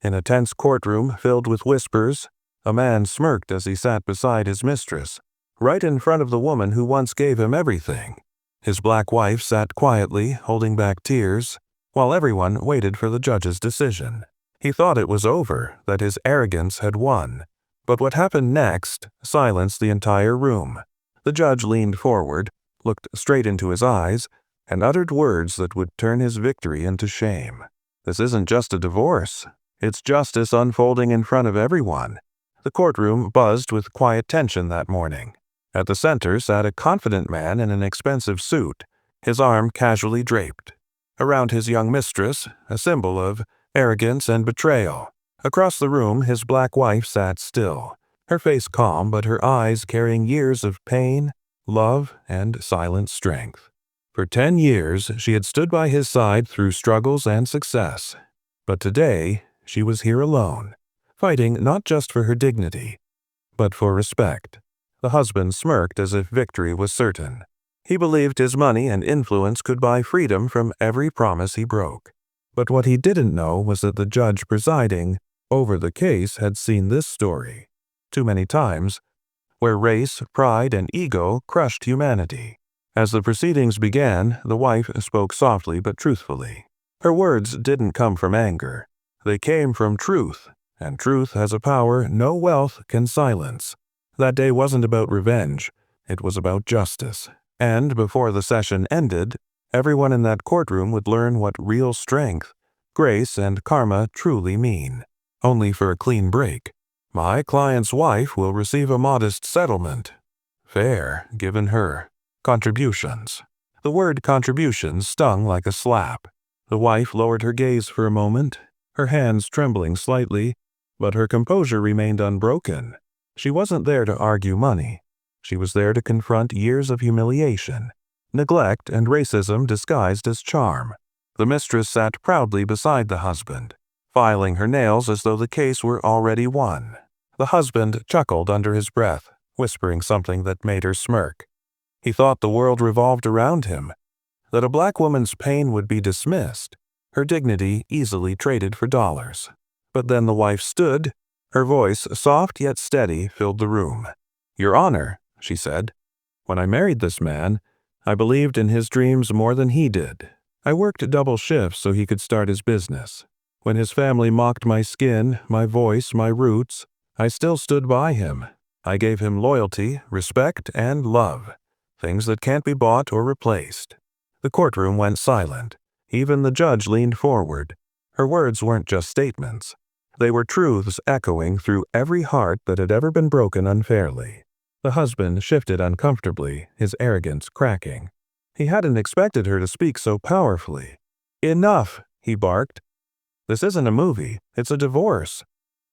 In a tense courtroom filled with whispers, a man smirked as he sat beside his mistress, right in front of the woman who once gave him everything. His black wife sat quietly, holding back tears, while everyone waited for the judge's decision. He thought it was over, that his arrogance had won. But what happened next silenced the entire room. The judge leaned forward, looked straight into his eyes, and uttered words that would turn his victory into shame. This isn't just a divorce. It's justice unfolding in front of everyone. The courtroom buzzed with quiet tension that morning. At the center sat a confident man in an expensive suit, his arm casually draped. Around his young mistress, a symbol of arrogance and betrayal. Across the room, his black wife sat still, her face calm but her eyes carrying years of pain, love, and silent strength. For 10 years, she had stood by his side through struggles and success. But today, she was here alone, fighting not just for her dignity, but for respect. The husband smirked as if victory was certain. He believed his money and influence could buy freedom from every promise he broke. But what he didn't know was that the judge presiding over the case had seen this story too many times, where race, pride, and ego crushed humanity. As the proceedings began, the wife spoke softly but truthfully. Her words didn't come from anger. They came from truth, and truth has a power no wealth can silence. That day wasn't about revenge. It was about justice. And before the session ended, everyone in that courtroom would learn what real strength, grace, and karma truly mean. Only for a clean break. My client's wife will receive a modest settlement. Fair, given her contributions. The word contributions stung like a slap. The wife lowered her gaze for a moment, her hands trembling slightly, but her composure remained unbroken. She wasn't there to argue money. She was there to confront years of humiliation, neglect, and racism disguised as charm. The mistress sat proudly beside the husband, filing her nails as though the case were already won. The husband chuckled under his breath, whispering something that made her smirk. He thought the world revolved around him, that a black woman's pain would be dismissed, her dignity easily traded for dollars. But then the wife stood, her voice, soft yet steady, filled the room. "Your Honor," she said, "when I married this man, I believed in his dreams more than he did. I worked double shifts so he could start his business. When his family mocked my skin, my voice, my roots, I still stood by him. I gave him loyalty, respect, and love, things that can't be bought or replaced." The courtroom went silent. Even the judge leaned forward. Her words weren't just statements. They were truths echoing through every heart that had ever been broken unfairly. The husband shifted uncomfortably, his arrogance cracking. He hadn't expected her to speak so powerfully. "Enough," he barked. "This isn't a movie, it's a divorce."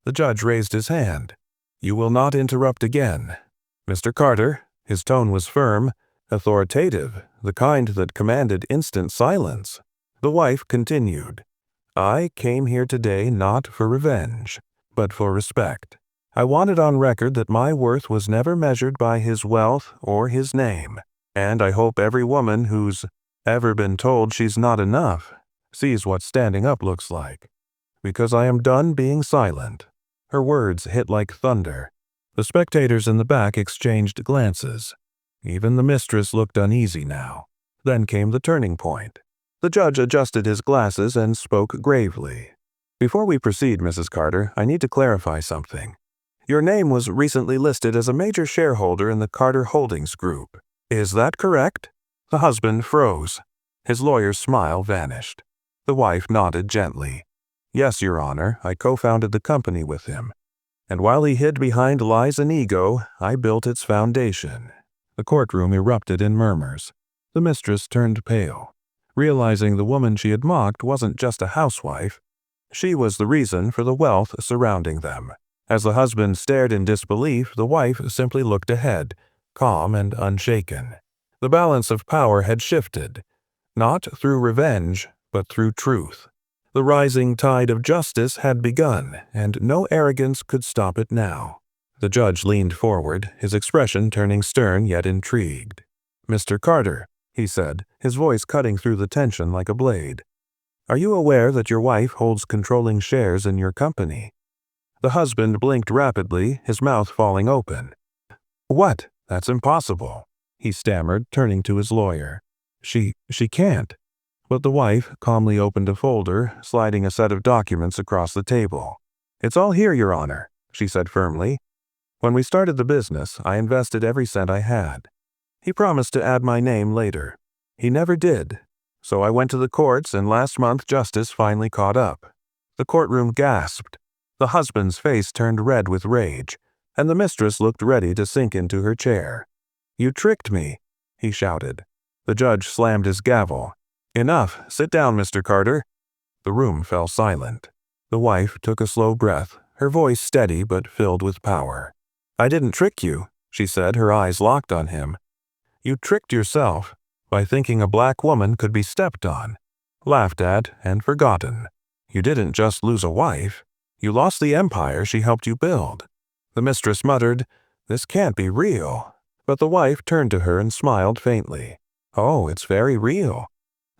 The judge raised his hand. "You will not interrupt again. Mr. Carter," his tone was firm, authoritative, the kind that commanded instant silence. The wife continued, "I came here today not for revenge, but for respect. I wanted on record that my worth was never measured by his wealth or his name, and I hope every woman who's ever been told she's not enough sees what standing up looks like. Because I am done being silent." Her words hit like thunder. The spectators in the back exchanged glances. Even the mistress looked uneasy now. Then came the turning point. The judge adjusted his glasses and spoke gravely. "Before we proceed, Mrs. Carter, I need to clarify something. Your name was recently listed as a major shareholder in the Carter Holdings Group. Is that correct?" The husband froze. His lawyer's smile vanished. The wife nodded gently. "Yes, Your Honor, I co-founded the company with him. And while he hid behind lies and ego, I built its foundation." The courtroom erupted in murmurs. The mistress turned pale, realizing the woman she had mocked wasn't just a housewife. She was the reason for the wealth surrounding them. As the husband stared in disbelief, the wife simply looked ahead, calm and unshaken. The balance of power had shifted, not through revenge, but through truth. The rising tide of justice had begun, and no arrogance could stop it now. The judge leaned forward, his expression turning stern yet intrigued. "Mr. Carter," he said, his voice cutting through the tension like a blade. Are you aware that your wife holds controlling shares in your company?" The husband blinked rapidly, his mouth falling open. "What? That's impossible," he stammered, turning to his lawyer. She can't." But the wife calmly opened a folder, sliding a set of documents across the table. "It's all here, Your Honor," she said firmly. "When we started the business, I invested every cent I had. He promised to add my name later. He never did. So I went to the courts, and last month justice finally caught up." The courtroom gasped. The husband's face turned red with rage, and the mistress looked ready to sink into her chair. "You tricked me," he shouted. The judge slammed his gavel. "Enough. Sit down, Mr. Carter." The room fell silent. The wife took a slow breath, her voice steady but filled with power. "I didn't trick you," she said, her eyes locked on him. "You tricked yourself by thinking a black woman could be stepped on, laughed at, and forgotten. You didn't just lose a wife. You lost the empire she helped you build." The mistress muttered, "This can't be real." But the wife turned to her and smiled faintly. "Oh, it's very real.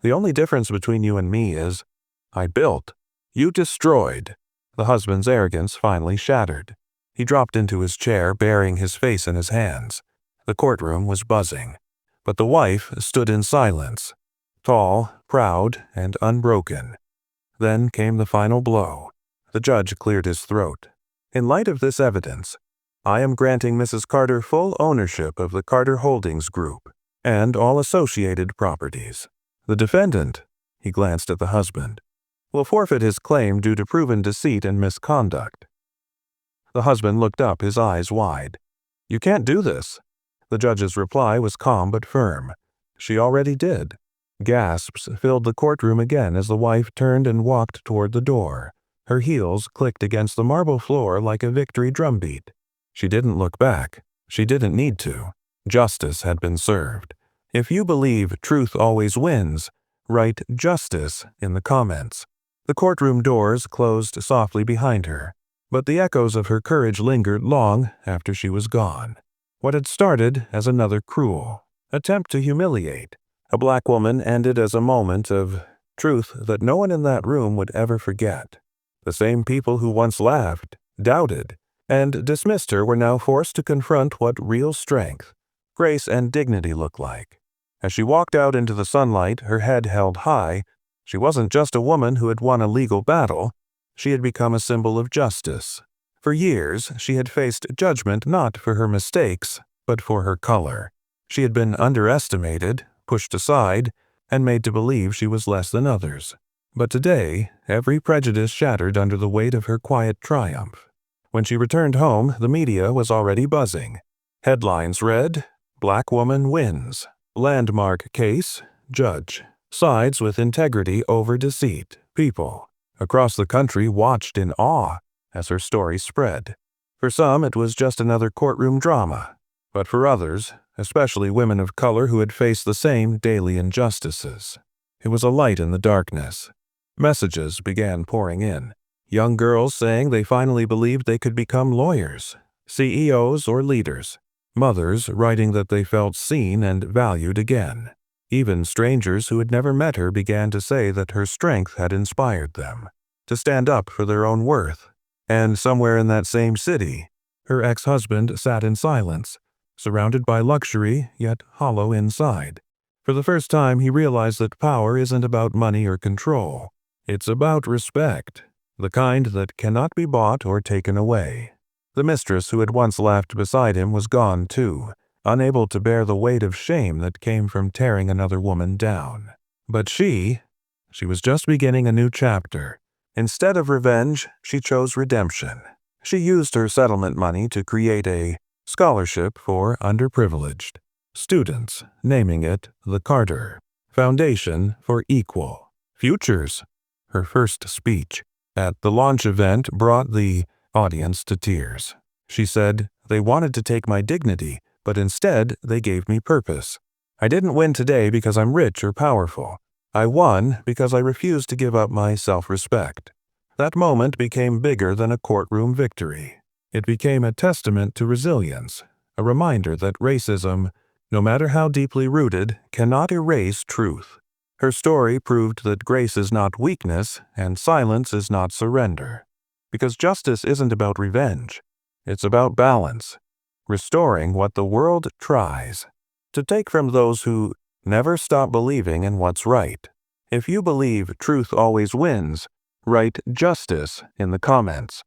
The only difference between you and me is, I built. You destroyed." The husband's arrogance finally shattered. He dropped into his chair, burying his face in his hands. The courtroom was buzzing. But the wife stood in silence, tall, proud, and unbroken. Then came the final blow. The judge cleared his throat. "In light of this evidence, I am granting Mrs. Carter full ownership of the Carter Holdings Group and all associated properties. The defendant," he glanced at the husband, "will forfeit his claim due to proven deceit and misconduct." The husband looked up, his eyes wide. "You can't do this." The judge's reply was calm but firm. "She already did." Gasps filled the courtroom again as the wife turned and walked toward the door. Her heels clicked against the marble floor like a victory drumbeat. She didn't look back. She didn't need to. Justice had been served. If you believe truth always wins, write justice in the comments. The courtroom doors closed softly behind her, but the echoes of her courage lingered long after she was gone. What had started as another cruel attempt to humiliate a black woman ended as a moment of truth that no one in that room would ever forget. The same people who once laughed, doubted, and dismissed her were now forced to confront what real strength, grace, and dignity looked like. As she walked out into the sunlight, her head held high, she wasn't just a woman who had won a legal battle, she had become a symbol of justice. For years, she had faced judgment not for her mistakes, but for her color. She had been underestimated, pushed aside, and made to believe she was less than others. But today, every prejudice shattered under the weight of her quiet triumph. When she returned home, the media was already buzzing. Headlines read, "Black Woman Wins. Landmark Case. Judge sides with integrity over deceit." People across the country watched in awe as her story spread. For some, it was just another courtroom drama. But for others, especially women of color who had faced the same daily injustices, it was a light in the darkness. Messages began pouring in. Young girls saying they finally believed they could become lawyers, CEOs, or leaders. Mothers writing that they felt seen and valued again. Even strangers who had never met her began to say that her strength had inspired them to stand up for their own worth. And somewhere in that same city, her ex-husband sat in silence, surrounded by luxury, yet hollow inside. For the first time, he realized that power isn't about money or control. It's about respect, the kind that cannot be bought or taken away. The mistress who had once laughed beside him was gone too, unable to bear the weight of shame that came from tearing another woman down. But she was just beginning a new chapter. Instead of revenge, she chose redemption. She used her settlement money to create a scholarship for underprivileged students, naming it the Carter Foundation for Equal Futures. Her first speech at the launch event brought the audience to tears. She said, "They wanted to take my dignity, but instead they gave me purpose. I didn't win today because I'm rich or powerful. I won because I refused to give up my self-respect." That moment became bigger than a courtroom victory. It became a testament to resilience, a reminder that racism, no matter how deeply rooted, cannot erase truth. Her story proved that grace is not weakness and silence is not surrender. Because justice isn't about revenge. It's about balance, restoring what the world tries to take from those who never stop believing in what's right. If you believe truth always wins, write justice in the comments.